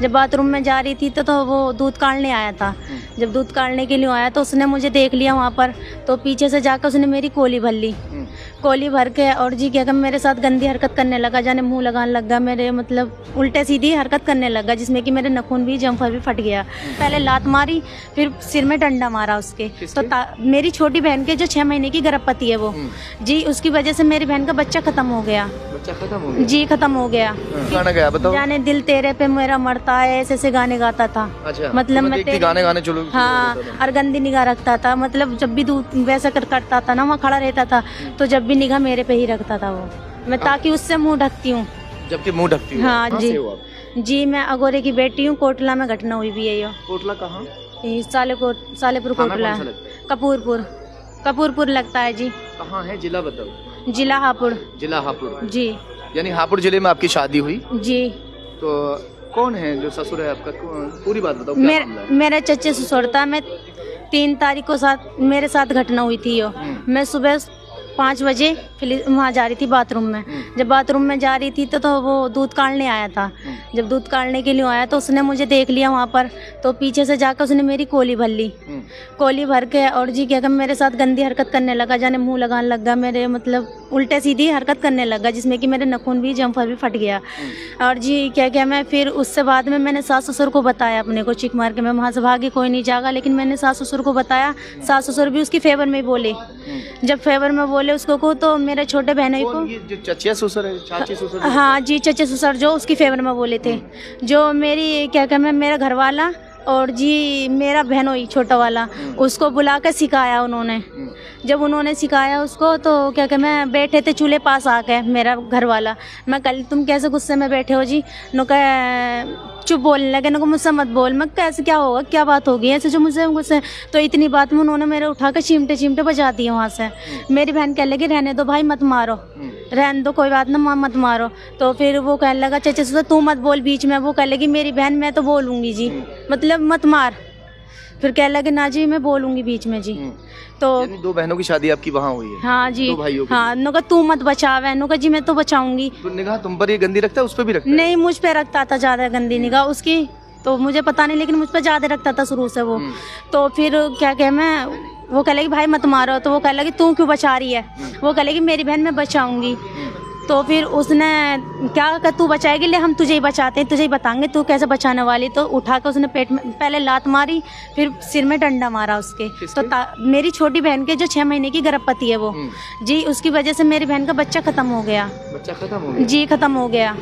जब बाथरूम में जा रही थी तो वो दूध काढ़ने आया था। जब दूध काढ़ने के लिए आया तो उसने मुझे देख लिया वहाँ पर, तो पीछे से जाकर उसने मेरी कोली भर ली। कोली भर के और जी क्या मेरे साथ गंदी हरकत करने लगा, जाने मुंह लगाने लगा, मेरे मतलब उल्टे सीधी हरकत करने लगा, जिसमें कि मेरे नखून भी जम्फर भी फट गया। पहले लात मारी, फिर सिर में डंडा मारा उसके। तो मेरी छोटी बहन के जो 6 महीने की गर्भवती है वो जी, उसकी वजह से मेरी बहन का बच्चा खत्म हो गया। बच्चा खत्म हो गया जी, खत्म हो गया। गाना गया बताओ। जाने दिल तेरे पे मेरा मरता है, ऐसे ऐसे गाने गाता था। अच्छा, मतलब मैं देखती गाने गाने चलो। हाँ, और गंदी निगाह रखता था। मतलब जब भी दूध वैसा करता था ना, वहाँ खड़ा रहता था, तो जब भी निगाह मेरे पे ही रखता था वो, मैं ताकि उससे मुंह ढकती हूँ। जबकि मुंह ढकती हूँ। हाँ जी जी, मैं अगोरे की बेटी हूँ। कोटला में घटना हुई भी है ये। कोटला कहाँ? सालेपुर कोटला, कपूरपुर लगता है जी। कहाँ है जिला बताओ? जिला हापुड़। जिला हापुड़ जी। यानी हापुड़ जिले में आपकी शादी हुई जी। तो कौन है जो ससुर है आपका? पूरी बात बताओ। मेरा चच्चे ससुर था। मैं 3 तारीख को मेरे साथ घटना हुई थी। मैं सुबह 5 बजे वहाँ जा रही थी बाथरूम में। जब बाथरूम में जा रही थी तो वो दूध काढ़ने आया था। जब दूध काढ़ने के लिए आया तो उसने मुझे देख लिया वहाँ पर, तो पीछे से जाकर उसने मेरी कोली भर ली। कोली भर के और जी क्या मेरे साथ गंदी हरकत करने लगा, जाने मुंह लगाने लगा, मेरे मतलब उल्टे सीधी हरकत करने लगा, जिसमें कि मेरे नखून भी जम्फर भी फट गया। और जी क्या मैं फिर उससे बाद में मैंने सास ससुर को बताया, अपने को चीख मार के मैं वहाँ से भागी, कोई नहीं जागा। लेकिन मैंने सास ससुर को बताया, सास ससुर भी उसकी फेवर में बोले। जब फेवर में बोले उसको को तो मेरे छोटे बहनों को, जो चचिया ससुर है, चाची ससुर, हाँ जी, चचे ससुर जो उसकी फेवर में बोले थे। जो मेरी क्या मेरा घर वाला और जी मेरा बहनोई छोटा वाला, उसको बुला कर सिखाया उन्होंने। जब उन्होंने सिखाया उसको तो क्या मैं बैठे थे चूल्हे पास आके, मेरा घर वाला, मैं कल तुम कैसे गुस्से में बैठे हो जी? नो कह चुप बोलने लगे, नको मुझसे मत बोल। मैं कैसे क्या होगा, क्या बात होगी ऐसे जो मुझसे गुस्से? तो इतनी बात में उन्होंने मेरे उठा कर चिमटे बजा दिए वहाँ से। मेरी बहन कह लगी रहने दो भाई, मत मारो, रहने दो, कोई बात ना, मत मारो। तो फिर वो कहने लगा चचे से तू मत बोल बीच में। वो कह लगी मेरी बहन मैं तो बोलूँगी जी, मतलब मत मार। फिर कह लगे ना जी मैं बोलूँगी बीच में जी। तो 2 बहनों की शादी आपकी वहाँ हुई है? हाँ जी, 2 भाइयों की। हाँ, नो तू मत बचावे, नो जी मैं तो बचाऊंगी। तो निगाह तुम पर ये गंदी रखता है, उस पर भी रखता है? नहीं, मुझ पे रखता था ज्यादा गंदी निगाह उसकी, तो मुझे पता नहीं, लेकिन मुझ पे ज्यादा रखता था शुरू से वो। तो फिर क्या मैं, वो कह लगी भाई मत मारो, तो वो कह लगी तू क्यों बचा रही है? वो कह लगी मेरी बहन मैं बचाऊंगी। तो फिर उसने क्या कहा, तू बचाएगी, ले हम तुझे ही बचाते हैं, तुझे ही बताएंगे तू कैसे बचाने वाली। तो उठा के उसने पेट में पहले लात मारी, फिर सिर में डंडा मारा उसके। तो मेरी छोटी बहन के जो 6 महीने की गर्भवती है वो जी, उसकी वजह से मेरी बहन का बच्चा खत्म हो गया। बच्चा खत्म हो गया जी, खत्म हो गया।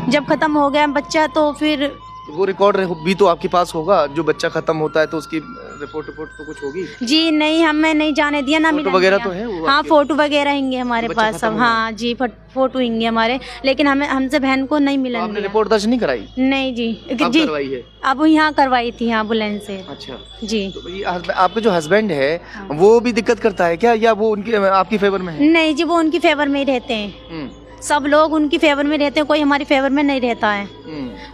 जब खत्म हो गया बच्चा तो फिर वो रिकॉर्ड भी तो आपके पास होगा, जो बच्चा खत्म होता है तो उसकी रिपोर्ट तो कुछ होगी जी। नहीं, हमें नहीं जाने दिया ना, फोटो वगैरह तो है वो? हाँ, फोटो वगैरह होंगे हमारे पास सब। हाँ जी, फोटो होंगे हमारे, लेकिन हमसे बहन को नहीं मिला। आपने रिपोर्ट दर्ज नहीं कराई? नहीं जी, जी करवाई है अब यहाँ करवाई थी, यहाँ बुलेन से। अच्छा जी। तो आपके जो हस्बैंड है वो भी दिक्कत करता है क्या, या वो उनकी आपकी फेवर में है? नहीं जी, वो उनकी फेवर में ही रहते हैं। सब लोग उनकी फेवर में रहते हैं, कोई हमारी फेवर में नहीं रहता है।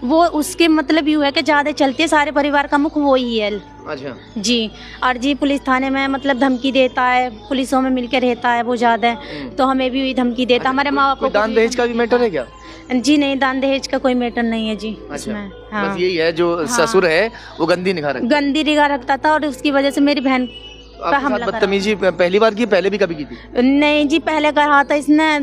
वो उसके मतलब यूँ है कि ज्यादा चलती है, सारे परिवार का मुख वो ही है। अच्छा जी। और जी पुलिस थाने में मतलब धमकी देता है, पुलिसों में मिलकर रहता है वो ज्यादा, तो हमें भी धमकी देता। हमारे माँ बाप को दान दहेज का भी मैटर है क्या? जी नहीं, दान दहेज का कोई मैटर नहीं है जी इसमें। हाँ, बस यही है जो ससुर है वो गंदी निगाह रखता था, और उसकी वजह से मेरी बहन बदतमीजी पहली बार की, पहले भी कभी की थी? नहीं जी, पहले कहा था इसने,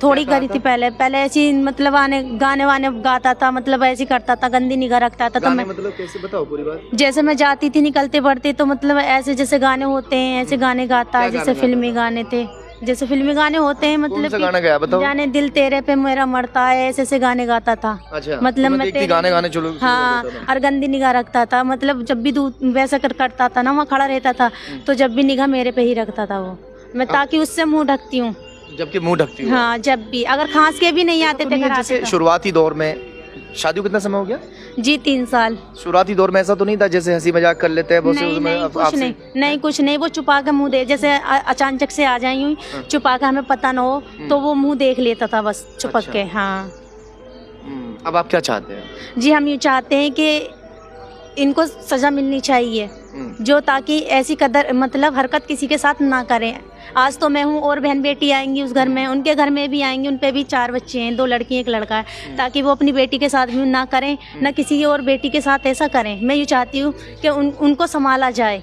थोड़ी करी थी पहले ऐसी, मतलब गाने वाने गाता था, मतलब ऐसे करता था, गंदी निगाह रखता था। तो मैं मतलब कैसे बताओ पूरी बात? जैसे मैं जाती थी निकलते पड़ती, तो मतलब ऐसे जैसे गाने होते हैं ऐसे गाने गाता है, जैसे फिल्मी गाने थे, जैसे फिल्मी गाने होते हैं, मतलब गाना गया बताओ? जाने दिल तेरे पे मेरा मरता है, ऐसे गाने गाता था। अच्छा, मतलब मैं गाने चलो। हाँ, और गंदी निगाह रखता था, मतलब जब भी दूध वैसा करता था ना, वहाँ खड़ा रहता था, तो जब भी निगाह मेरे पे ही रखता था वो, मैं ताकि उससे मुँह ढकती हूँ। जबकि मुंह ढकती हूँ? हाँ, जब भी अगर खांस के भी नहीं आते थे घर आते। शुरुआती दौर में शादी को कितना समय हो गया जी? 3 साल। शुरुआती दौर में ऐसा तो नहीं था जैसे हंसी मजाक कर लेते हैं? नहीं, कुछ नहीं, वो छुपा के मुंह दे, जैसे अचानक से आ जाए यूं छुपा के, हमें पता ना हो तो वो मुंह देख लेता था बस छुपक के। हाँ। अब आप क्या चाहते हैं? जी, हम ये चाहते हैं कि इनको सजा मिलनी चाहिए, जो ताकि ऐसी कदर मतलब हरकत किसी के साथ ना करें। आज तो मैं हूँ और बहन बेटी आएंगी उस घर में, उनके घर में भी आएंगी, उन पे भी 4 बच्चे हैं, 2 लड़की 1 लड़का है, ताकि वो अपनी बेटी के साथ भी ना करें, ना किसी और बेटी के साथ ऐसा करें। मैं ये चाहती हूँ कि उनको संभाला जाए।